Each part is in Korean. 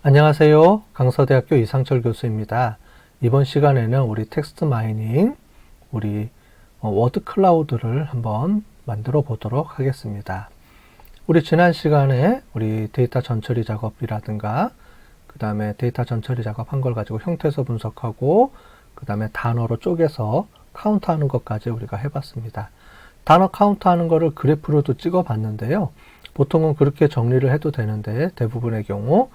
안녕하세요. 강서대학교 이상철 교수입니다. 이번 시간에는 우리 텍스트 마이닝, 우리 워드 클라우드를 한번 만들어 보도록 하겠습니다. 우리 지난 시간에 우리 데이터 전처리 작업이라든가 그 다음에 데이터 전처리 작업한 걸 가지고 형태서 분석하고 그 다음에 단어로 쪼개서 카운트하는 것까지 우리가 해봤습니다. 단어 카운트하는 거를 그래프로도 찍어 봤는데요. 보통은 그렇게 정리를 해도 되는데 대부분의 경우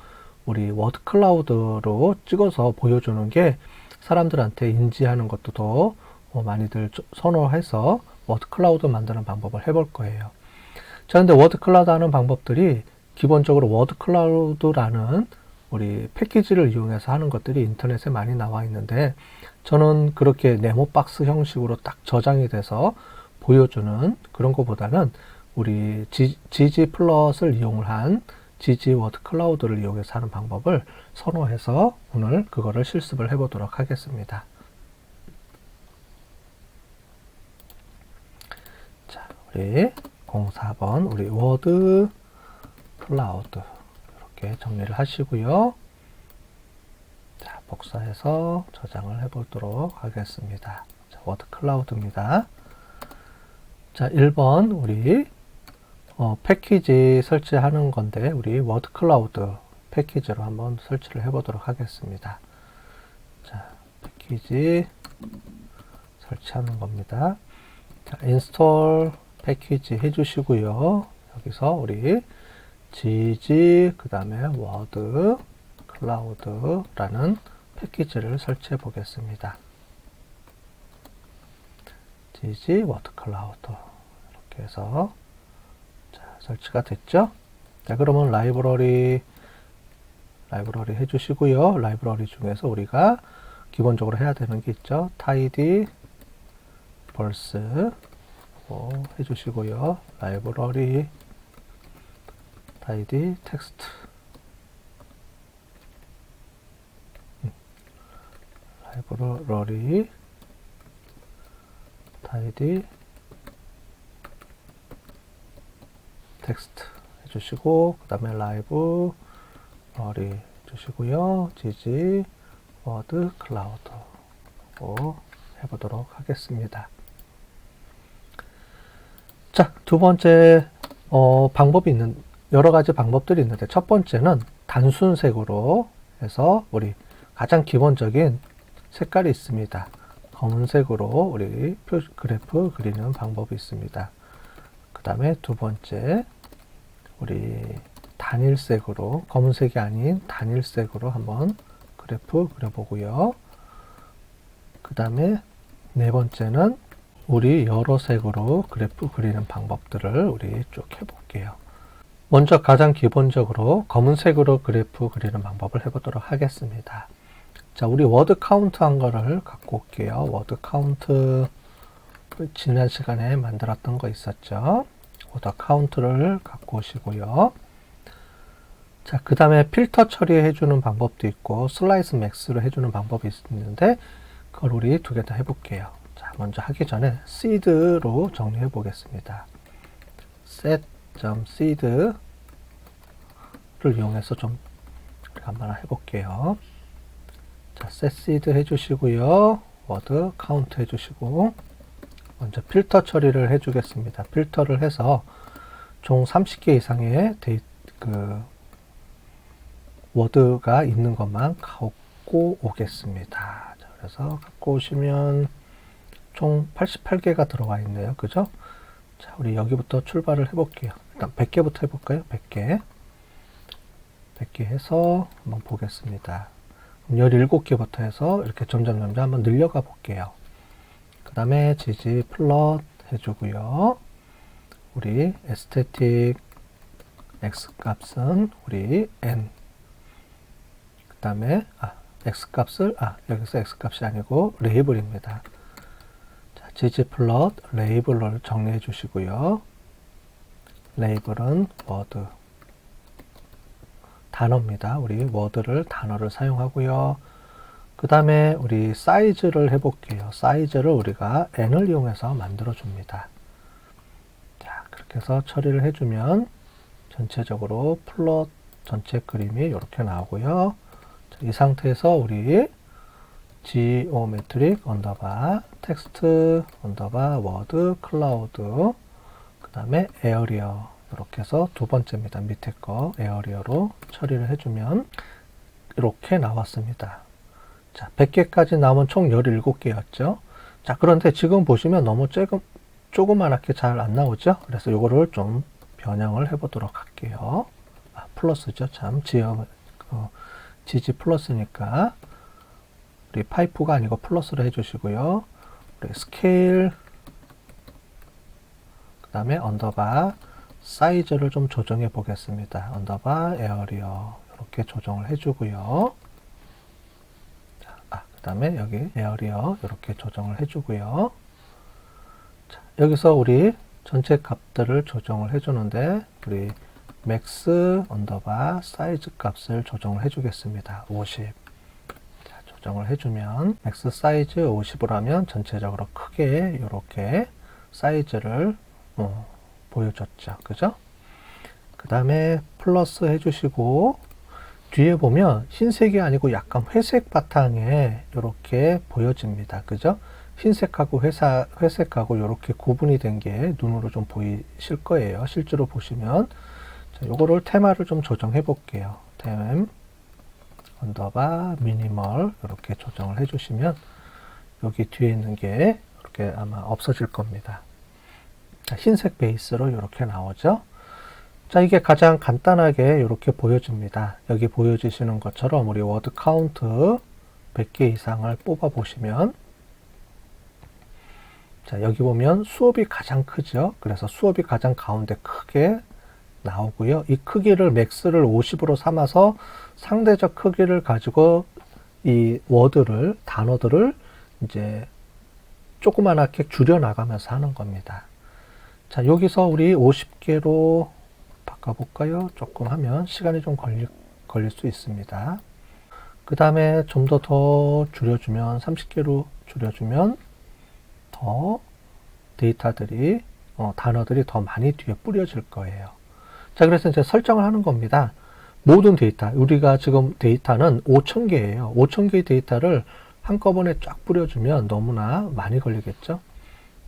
우리 워드 클라우드로 찍어서 보여주는 게 사람들한테 인지하는 것도 더 많이들 선호해서 워드 클라우드 만드는 방법을 해볼 거예요. 자, 근데 워드 클라우드 하는 방법들이 기본적으로 워드 클라우드라는 우리 패키지를 이용해서 하는 것들이 인터넷에 많이 나와 있는데 저는 그렇게 네모 박스 형식으로 딱 저장이 돼서 보여주는 그런 것보다는 우리 GG 플러스를 이용을 한 GG 워드 클라우드를 이용해서 하는 방법을 선호해서 오늘 그거를 실습을 해보도록 하겠습니다. 자, 우리 04번 우리 워드 클라우드 이렇게 정리를 하시고요. 자, 복사해서 저장을 해보도록 하겠습니다. 자, 워드 클라우드입니다. 자, 1번 우리 패키지 설치하는 건데 우리 워드 클라우드 패키지로 한번 설치를 해보도록 하겠습니다. 자, 패키지 설치하는 겁니다. 자, 인스톨 패키지 해주시고요. 여기서 우리 GG 그 다음에 워드 클라우드라는 패키지를 설치해 보겠습니다. GG 워드 클라우드 이렇게 해서 설치가 됐죠? 자, 그러면 라이브러리 해주시고요. 라이브러리 중에서 우리가 기본적으로 해야 되는 게 있죠. tidy verse 해주시고요. 라이브러리 tidy text 라이브러리 tidy 텍스트 해주시고 그 다음에 라이브 러리 해주시고요. GG 워드 클라우드 해보도록 하겠습니다. 자, 두 번째 방법이 여러 가지 방법들이 있는데 첫 번째는 단순색으로 해서 우리 가장 기본적인 색깔이 있습니다. 검은색으로 우리 그래프 그리는 방법이 있습니다. 그 다음에 두 번째 우리 단일색으로 검은색이 아닌 단일색으로 한번 그래프 그려보고요. 그 다음에 네 번째는 우리 여러 색으로 그래프 그리는 방법들을 우리 쭉 해볼게요. 먼저 가장 기본적으로 검은색으로 그래프 그리는 방법을 해보도록 하겠습니다. 자, 우리 워드 카운트 한 거를 갖고 올게요. 워드 카운트 지난 시간에 만들었던 거 있었죠. 워드 카운트를 갖고 오시고요. 자, 그 다음에 필터 처리해 주는 방법도 있고 슬라이스 맥스로 해주는 방법이 있는데 그걸 우리 두 개 다 해볼게요. 자, 먼저 하기 전에 seed로 정리해 보겠습니다. set.seed를 이용해서 좀 한번 해볼게요. 자, set seed 해주시고요. 워드 카운트 해주시고 먼저 필터 처리를 해주겠습니다. 필터를 해서 총 30개 이상의 워드가 있는 것만 갖고 오겠습니다. 자, 그래서 갖고 오시면 총 88개가 들어가 있네요. 그죠? 자, 우리 여기부터 출발을 해볼게요. 일단 100개부터 해볼까요? 100개. 100개 해서 한번 보겠습니다. 17개부터 해서 이렇게 점점 한번 늘려가 볼게요. 그 다음에 GG 플롯 해주고요. 우리 aesthetic x 값은 우리 n. 그 다음에 x 값을 여기서 x 값이 아니고 레이블입니다. 자, GG 플롯 레이블을 정리해 주시고요. 레이블은 워드 단어입니다. 우리 워드를 단어를 사용하고요. 그 다음에 우리 사이즈를 해볼게요. 사이즈를 우리가 n을 이용해서 만들어 줍니다. 자, 그렇게 해서 처리를 해주면 전체적으로 플롯 전체 그림이 이렇게 나오고요. 자, 이 상태에서 우리 geometric 언더바 텍스트 언더바 워드 클라우드 그 다음에 에어리어 이렇게 해서 두 번째입니다. 밑에 거 에어리어로 처리를 해주면 이렇게 나왔습니다. 자, 100개까지 나오면 총 17개였죠. 자, 그런데 지금 보시면 너무 조그맣게 잘 안 나오죠. 그래서 이거를 좀 변형을 해보도록 할게요. 플러스죠. 참 지지 플러스니까 우리 파이프가 아니고 플러스로 해주시고요. 우리 스케일 그 다음에 언더바 사이즈를 좀 조정해 보겠습니다. 언더바 에어리어 이렇게 조정을 해주고요. 그 다음에 여기 에어리어 이렇게 조정을 해주고요. 자, 여기서 우리 전체 값들을 조정을 해주는데 우리 맥스 언더바 사이즈 값을 조정을 해주겠습니다. 50. 자, 조정을 해주면 맥스 사이즈 50으로 하면 전체적으로 크게 이렇게 사이즈를 보여줬죠. 그죠? 그 다음에 플러스 해주시고 뒤에 보면 흰색이 아니고 약간 회색 바탕에 이렇게 보여집니다. 그죠? 흰색하고 회색하고 이렇게 구분이 된 게 눈으로 좀 보이실 거예요. 실제로 보시면. 자, 요거를 테마를 좀 조정해 볼게요. 템 언더바 미니멀 이렇게 조정을 해주시면 여기 뒤에 있는 게 이렇게 아마 없어질 겁니다. 자, 흰색 베이스로 이렇게 나오죠. 자, 이게 가장 간단하게 이렇게 보여집니다. 여기 보여주시는 것처럼 우리 워드 카운트 100개 이상을 뽑아 보시면 자, 여기 보면 수업이 가장 크죠. 그래서 수업이 가장 가운데 크게 나오고요. 이 크기를 맥스를 50으로 삼아서 상대적 크기를 가지고 이 워드를 단어들을 이제 조그맣게 줄여 나가면서 하는 겁니다. 자, 여기서 우리 50개로 바꿔볼까요? 조금 하면 시간이 좀 걸릴 수 있습니다. 그 다음에 좀 더 줄여주면 30개로 줄여주면 더 데이터들이 단어들이 더 많이 뒤에 뿌려질 거예요. 자, 그래서 이제 설정을 하는 겁니다. 모든 데이터, 우리가 지금 데이터는 5,000개예요. 5,000개의 데이터를 한꺼번에 쫙 뿌려주면 너무나 많이 걸리겠죠?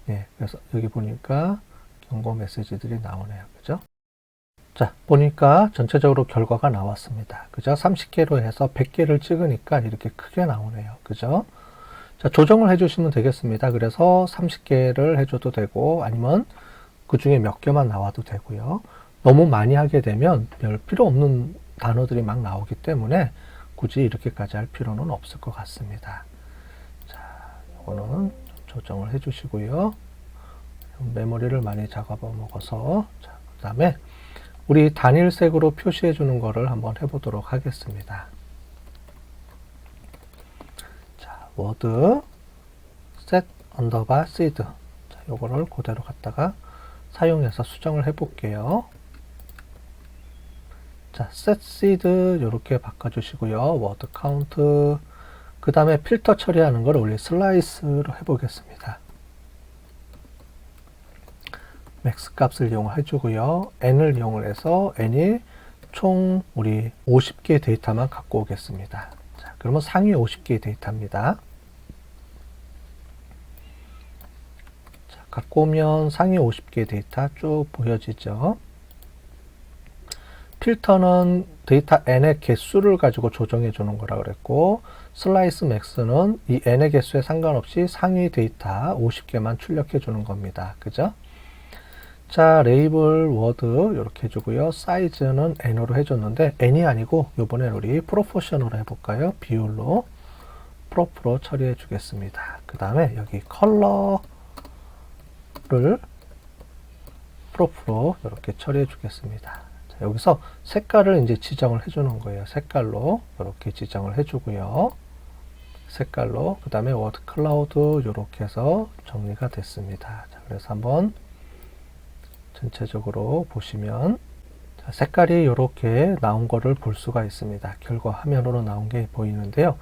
예, 그래서 여기 보니까 경고 메시지들이 나오네요. 그죠? 자, 보니까 전체적으로 결과가 나왔습니다. 그죠? 30개로 해서 100개를 찍으니까 이렇게 크게 나오네요. 그죠? 자, 조정을 해주시면 되겠습니다. 그래서 30개를 해줘도 되고, 아니면 그 중에 몇 개만 나와도 되고요. 너무 많이 하게 되면 별 필요 없는 단어들이 막 나오기 때문에 굳이 이렇게까지 할 필요는 없을 것 같습니다. 자, 이거는 조정을 해주시고요. 메모리를 많이 잡아 먹어서, 자, 그 다음에 우리 단일색으로 표시해 주는 거를 한번 해보도록 하겠습니다. 자, 워드 set 언더바 seed. 자, 요거를 그대로 갖다가 사용해서 수정을 해 볼게요. 자, set seed 요렇게 바꿔 주시고요. 워드 카운트. 그 다음에 필터 처리하는 걸 우리 슬라이스로 해 보겠습니다. 맥스 값을 이용해 주고요. n을 이용을 해서 n이 총 우리 50개의 데이터만 갖고 오겠습니다. 자, 그러면 상위 50개의 데이터입니다. 자, 갖고 오면 상위 50개의 데이터 쭉 보여지죠. 필터는 데이터 n의 개수를 가지고 조정해 주는 거라 그랬고, 슬라이스 맥스는 이 n의 개수에 상관없이 상위 데이터 50개만 출력해 주는 겁니다. 그죠? 자, 레이블 워드 이렇게 해주고요. 사이즈는 n으로 해줬는데 n이 아니고 이번엔 우리 프로포셔널로 해볼까요? 비율로 프로프로 처리해 주겠습니다. 그 다음에 여기 컬러를 프로프로 이렇게 처리해 주겠습니다. 자, 여기서 색깔을 이제 지정을 해주는 거예요. 색깔로 이렇게 지정을 해주고요. 색깔로 그 다음에 워드 클라우드 이렇게 해서 정리가 됐습니다. 자, 그래서 한번 전체적으로 보시면 색깔이 이렇게 나온 거를 볼 수가 있습니다. 결과 화면으로 나온 게 보이는데요.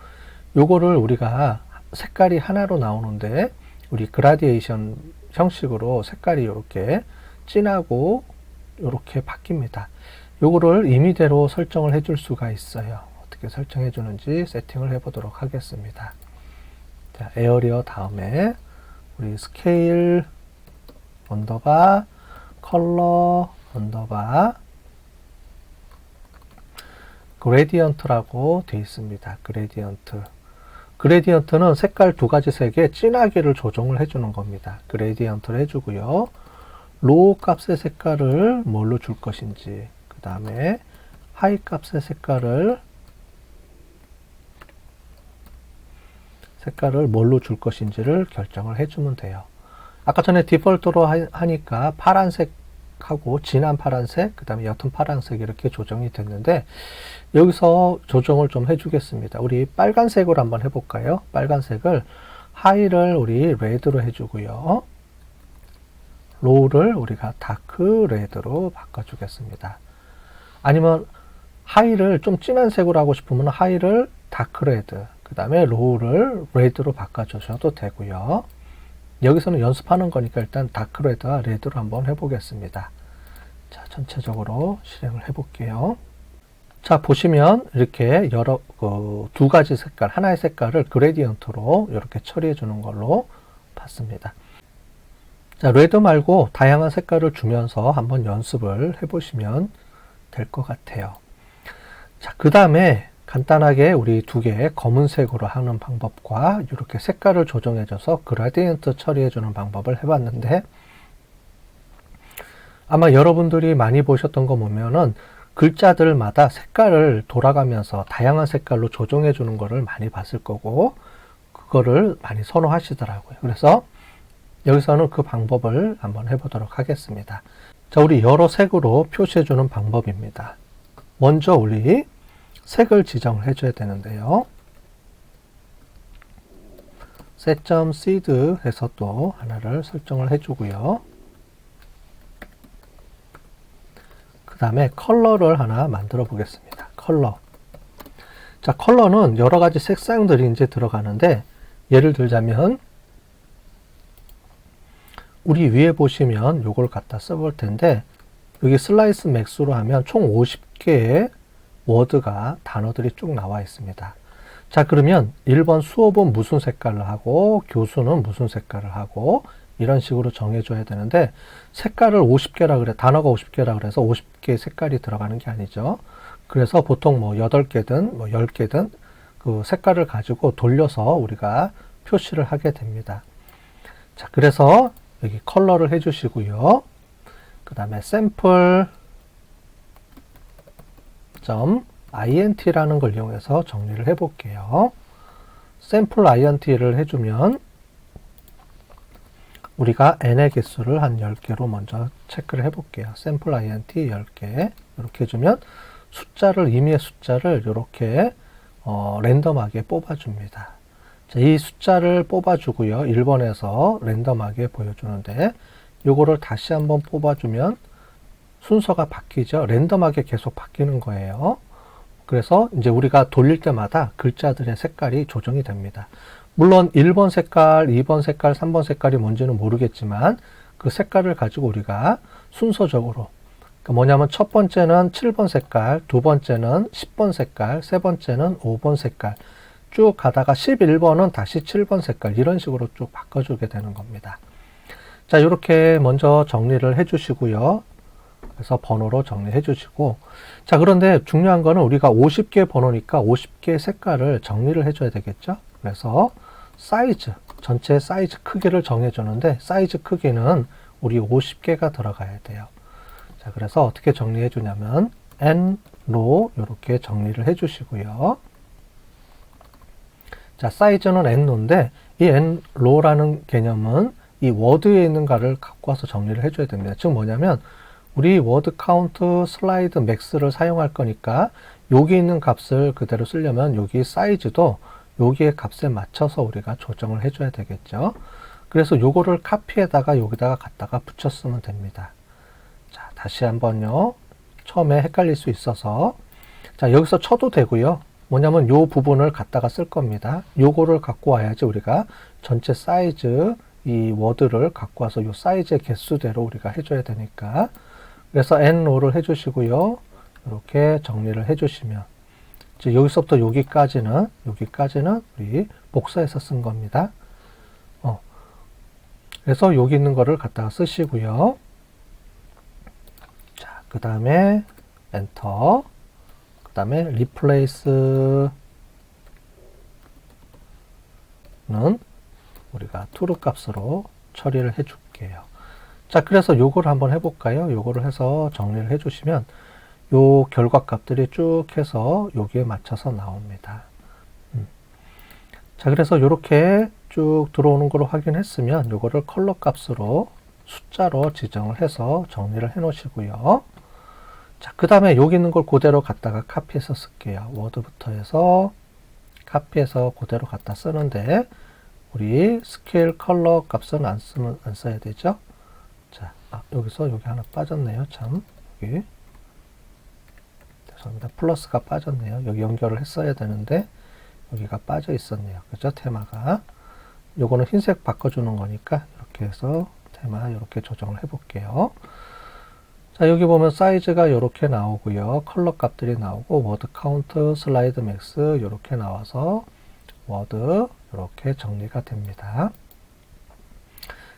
요거를 우리가 색깔이 하나로 나오는데 우리 그라디에이션 형식으로 색깔이 이렇게 진하고 이렇게 바뀝니다. 요거를 임의대로 설정을 해줄 수가 있어요. 어떻게 설정해 주는지 세팅을 해 보도록 하겠습니다. 자, 에어리어 다음에 우리 스케일 언더바 컬러 언더바 그레디언트라고 되어 있습니다. 그레디언트는 색깔 두 가지 색의 진하기를 조정을 해주는 겁니다. 그레디언트를 해주고요. 로우 값의 색깔을 뭘로 줄 것인지, 그 다음에 하이 값의 색깔을 뭘로 줄 것인지를 결정을 해주면 돼요. 아까 전에 디폴트로 하니까 파란색하고 진한 파란색, 그 다음에 옅은 파란색 이렇게 조정이 됐는데 여기서 조정을 좀 해주겠습니다. 우리 빨간색으로 한번 해볼까요? 빨간색을 하이를 우리 레드로 해주고요. 로우를 우리가 다크 레드로 바꿔주겠습니다. 아니면 하이를 좀 진한 색으로 하고 싶으면 하이를 다크 레드, 그 다음에 로우를 레드로 바꿔주셔도 되고요. 여기서는 연습하는 거니까 일단 다크 레드와 레드로 한번 해보겠습니다. 자, 전체적으로 실행을 해볼게요. 자, 보시면 이렇게 두 가지 색깔, 하나의 색깔을 그레디언트로 이렇게 처리해 주는 걸로 봤습니다. 자, 레드 말고 다양한 색깔을 주면서 한번 연습을 해보시면 될 것 같아요. 자, 그 다음에 간단하게 우리 두 개 검은색으로 하는 방법과 이렇게 색깔을 조정해줘서 그라디언트 처리해주는 방법을 해봤는데 아마 여러분들이 많이 보셨던 거 보면은 글자들마다 색깔을 돌아가면서 다양한 색깔로 조정해주는 거를 많이 봤을 거고 그거를 많이 선호하시더라고요. 그래서 여기서는 그 방법을 한번 해보도록 하겠습니다. 자, 우리 여러 색으로 표시해주는 방법입니다. 먼저 우리 색을 지정을 해줘야 되는데요. set.seed 해서 또 하나를 설정을 해주고요. 그 다음에 컬러를 하나 만들어 보겠습니다. 컬러. 자, 컬러는 여러 가지 색상들이 이제 들어가는데 예를 들자면 우리 위에 보시면 요걸 갖다 써볼 텐데 여기 슬라이스 맥스로 하면 총 50개의 워드가 단어들이 쭉 나와 있습니다. 자, 그러면 1번 수업은 무슨 색깔을 하고 교수는 무슨 색깔을 하고 이런 식으로 정해줘야 되는데 색깔을 50개라 그래, 단어가 50개라 그래서 50개의 색깔이 들어가는 게 아니죠. 그래서 보통 뭐 8개든 뭐 10개든 그 색깔을 가지고 돌려서 우리가 표시를 하게 됩니다. 자, 그래서 여기 컬러를 해주시고요. 그 다음에 sample.int라는 걸 이용해서 정리를 해볼게요. sample.int를 해주면 우리가 n의 개수를 한 10개로 먼저 체크를 해볼게요. sample.int 10개 이렇게 해주면 임의의 숫자를 이렇게 랜덤하게 뽑아줍니다. 자, 이 숫자를 뽑아주고요. 1번에서 랜덤하게 보여주는데 요거를 다시 한번 뽑아주면 순서가 바뀌죠. 랜덤하게 계속 바뀌는 거예요. 그래서 이제 우리가 돌릴 때마다 글자들의 색깔이 조정이 됩니다. 물론 1번 색깔, 2번 색깔, 3번 색깔이 뭔지는 모르겠지만 그 색깔을 가지고 우리가 순서적으로 그러니까 뭐냐면 첫 번째는 7번 색깔, 두 번째는 10번 색깔, 세 번째는 5번 색깔 쭉 가다가 11번은 다시 7번 색깔 이런 식으로 쭉 바꿔주게 되는 겁니다. 자, 이렇게 먼저 정리를 해주시고요. 그래서 번호로 정리해 주시고 자, 그런데 중요한 거는 우리가 50개 번호니까 50개의 색깔을 정리를 해줘야 되겠죠. 그래서 사이즈, 전체 사이즈 크기를 정해주는데 사이즈 크기는 우리 50개가 들어가야 돼요. 자, 그래서 어떻게 정리해 주냐면 n로 이렇게 정리를 해 주시고요. 자, 사이즈는 n로인데 이 n로라는 개념은 이 워드에 있는가를 갖고 와서 정리를 해줘야 됩니다. 즉 뭐냐면 우리 워드 카운트 슬라이드 맥스를 사용할 거니까 여기 있는 값을 그대로 쓰려면 여기 사이즈도 여기의 값에 맞춰서 우리가 조정을 해줘야 되겠죠. 그래서 요거를 카피에다가 여기다가 갖다가 붙였으면 됩니다. 자, 다시 한번요. 처음에 헷갈릴 수 있어서 자, 여기서 쳐도 되고요. 뭐냐면 요 부분을 갖다가 쓸 겁니다. 요거를 갖고 와야지 우리가 전체 사이즈 이 워드를 갖고 와서 요 사이즈의 개수대로 우리가 해줘야 되니까 그래서 n로를 해주시고요. 이렇게 정리를 해주시면 이제 여기서부터 여기까지는 우리 복사해서 쓴 겁니다. 그래서 여기 있는 거를 갖다가 쓰시고요. 자, 그 다음에 엔터, 그 다음에 리플레이스는 우리가 true 값으로 처리를 해 줄게요. 자, 그래서 요거를 한번 해볼까요? 요거를 해서 정리를 해주시면 요 결과 값들이 쭉 해서 여기에 맞춰서 나옵니다. 자, 그래서 요렇게 쭉 들어오는 걸 확인했으면 요거를 컬러 값으로 숫자로 지정을 해서 정리를 해 놓으시고요. 자, 그 다음에 여기 있는 걸 그대로 갖다가 카피해서 쓸게요. 워드부터 해서 카피해서 그대로 갖다 쓰는데 우리 스케일 컬러 값은 안 써야 되죠. 자, 여기서 여기 하나 빠졌네요. 참, 여기. 죄송합니다. 플러스가 빠졌네요. 여기 연결을 했어야 되는데 여기가 빠져 있었네요. 그죠? 테마가. 요거는 흰색 바꿔주는 거니까 이렇게 해서 테마 이렇게 조정을 해 볼게요. 자, 여기 보면 사이즈가 이렇게 나오고요. 컬러 값들이 나오고 워드 카운트, 슬라이드 맥스 이렇게 나와서 워드 이렇게 정리가 됩니다.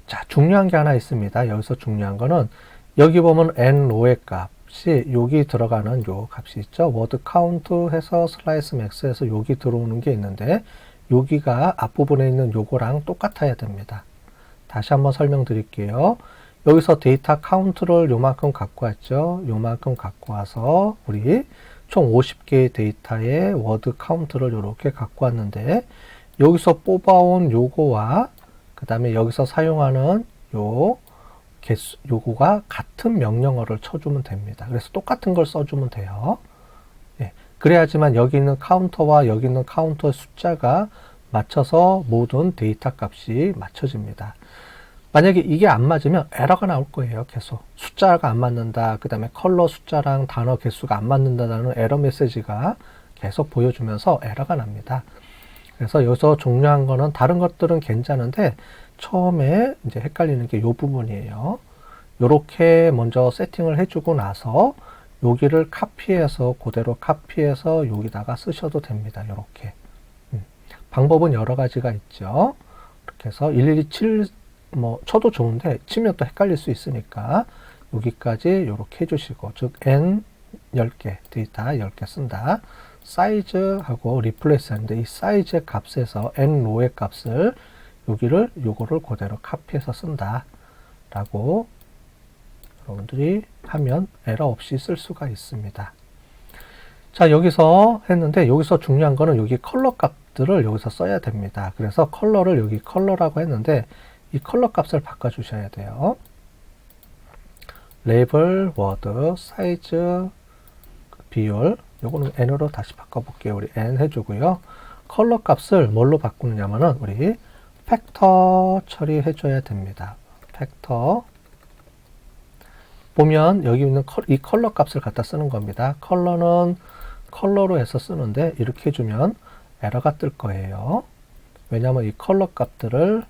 자, 중요한 게 하나 있습니다. 여기서 중요한 거는 여기 보면 nrow의 값이 여기 들어가는 요 값이 있죠. 워드 카운트 해서 슬라이스 맥스에서 여기 들어오는 게 있는데 여기가 앞부분에 있는 요거랑 똑같아야 됩니다. 다시 한번 설명드릴게요. 여기서 데이터 카운트를 요만큼 갖고 왔죠. 요만큼 갖고 와서 우리 총 50개의 데이터의 워드 카운트를 이렇게 갖고 왔는데 여기서 뽑아온 요거와 그 다음에 여기서 사용하는 요 개수, 요거가 같은 명령어를 쳐주면 됩니다. 그래서 똑같은 걸 써주면 돼요. 예, 그래야지만 여기 있는 카운터와 여기 있는 카운터의 숫자가 맞춰서 모든 데이터 값이 맞춰집니다. 만약에 이게 안 맞으면 에러가 나올 거예요. 계속 숫자가 안 맞는다, 그 다음에 컬러 숫자랑 단어 개수가 안 맞는다는 에러 메시지가 계속 보여주면서 에러가 납니다. 그래서 여기서 중요한 거는 다른 것들은 괜찮은데 처음에 이제 헷갈리는 게 이 부분이에요. 요렇게 먼저 세팅을 해주고 나서 여기를 카피해서 그대로 카피해서 여기다가 쓰셔도 됩니다. 요렇게 방법은 여러 가지가 있죠. 이렇게 해서 일일이 쳐도 좋은데 치면 또 헷갈릴 수 있으니까 여기까지 이렇게 해주시고, 즉 n 10개 데이터 10개 쓴다. 사이즈하고 리플레이스 하는데 이 사이즈의 값에서 nrow의 값을 요거를 그대로 카피해서 쓴다 라고 여러분들이 하면 에러 없이 쓸 수가 있습니다. 자, 여기서 했는데 여기서 중요한 거는 여기 컬러 값들을 여기서 써야 됩니다. 그래서 컬러를 여기 컬러라고 했는데 이 컬러 값을 바꿔 주셔야 돼요. 레이블, 워드, 사이즈, 비율, 요거는 n으로 다시 바꿔 볼게요. 우리 n 해주고요. 컬러 값을 뭘로 바꾸느냐면은 우리 팩터 처리해 줘야 됩니다. 팩터 보면 여기 있는 이 컬러 값을 갖다 쓰는 겁니다. 컬러는 컬러로 해서 쓰는데 이렇게 해주면 에러가 뜰 거예요. 왜냐하면 이 컬러 값들을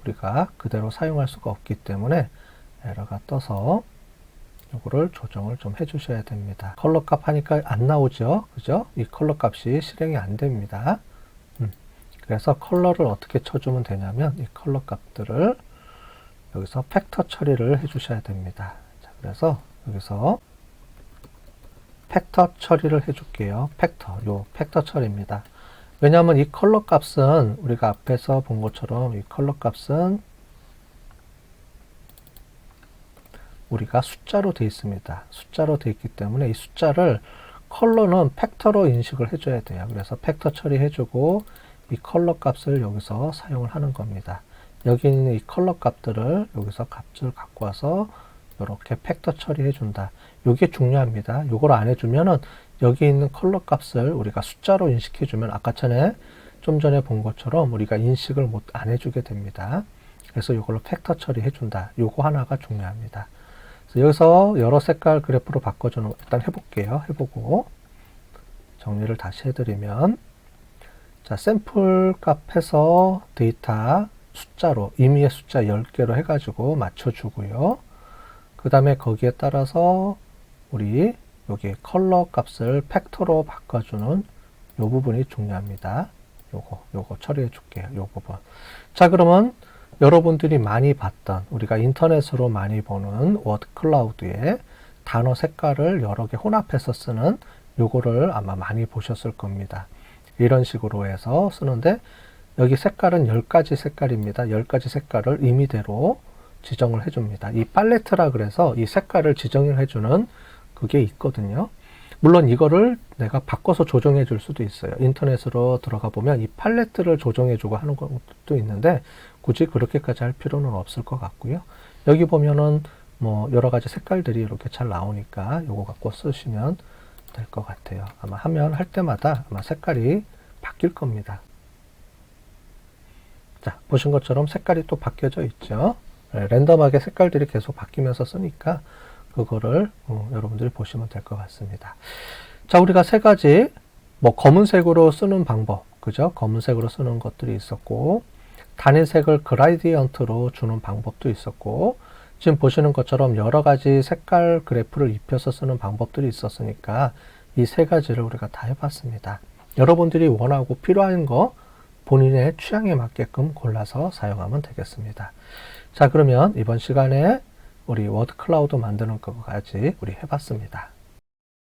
우리가 그대로 사용할 수가 없기 때문에 에러가 떠서 요거를 조정을 좀 해주셔야 됩니다. 컬러 값 하니까 안 나오죠, 그죠? 이 컬러 값이 실행이 안 됩니다. 그래서 컬러를 어떻게 쳐주면 되냐면 이 컬러 값들을 여기서 팩터 처리를 해주셔야 됩니다. 자, 그래서 여기서 팩터 처리를 해줄게요. 요 팩터 처리입니다. 왜냐하면 이 컬러 값은 우리가 앞에서 본 것처럼 이 컬러 값은 우리가 숫자로 되어 있습니다. 숫자로 되어 있기 때문에 이 숫자를 컬러는 팩터로 인식을 해줘야 돼요. 그래서 팩터 처리해주고 이 컬러 값을 여기서 사용을 하는 겁니다. 여기 있는 이 컬러 값들을 여기서 값을 갖고 와서 이렇게 팩터 처리해 준다. 이게 중요합니다. 이걸 안 해주면은 여기 있는 컬러 값을 우리가 숫자로 인식해 주면 아까 좀 전에 본 것처럼 우리가 인식을 안 해주게 됩니다. 그래서 이걸로 팩터 처리해 준다. 요거 하나가 중요합니다. 그래서 여기서 여러 색깔 그래프로 바꿔주는 거 일단 해볼게요. 해보고 정리를 다시 해드리면, 자, 샘플 값에서 데이터 숫자로 임의의 숫자 10개로 해가지고 맞춰주고요. 그 다음에 거기에 따라서 우리 여기 컬러 값을 팩터로 바꿔주는 요 부분이 중요합니다. 요거 처리해 줄게요. 요 부분. 자, 그러면 여러분들이 많이 봤던, 우리가 인터넷으로 많이 보는 워드 클라우드에 단어 색깔을 여러 개 혼합해서 쓰는 요거를 아마 많이 보셨을 겁니다. 이런 식으로 해서 쓰는데, 여기 색깔은 10가지 색깔입니다. 10가지 색깔을 임의대로 지정을 해줍니다. 이 팔레트라 그래서 이 색깔을 지정을 해주는 그게 있거든요. 물론 이거를 내가 바꿔서 조정해 줄 수도 있어요. 인터넷으로 들어가 보면 이 팔레트를 조정해 주고 하는 것도 있는데 굳이 그렇게까지 할 필요는 없을 것 같고요. 여기 보면은 뭐 여러 가지 색깔들이 이렇게 잘 나오니까 요거 갖고 쓰시면 될 것 같아요. 아마 할 때마다 아마 색깔이 바뀔 겁니다. 자, 보신 것처럼 색깔이 또 바뀌어져 있죠. 랜덤하게 색깔들이 계속 바뀌면서 쓰니까 그거를 여러분들이 보시면 될 것 같습니다. 자, 우리가 세 가지 뭐 검은색으로 쓰는 방법, 그죠? 검은색으로 쓰는 것들이 있었고, 단일색을 그라디언트로 주는 방법도 있었고, 지금 보시는 것처럼 여러 가지 색깔 그래프를 입혀서 쓰는 방법들이 있었으니까 이 세 가지를 우리가 다 해봤습니다. 여러분들이 원하고 필요한 거 본인의 취향에 맞게끔 골라서 사용하면 되겠습니다. 자, 그러면 이번 시간에 우리 워드 클라우드 만드는 것까지 우리 해봤습니다.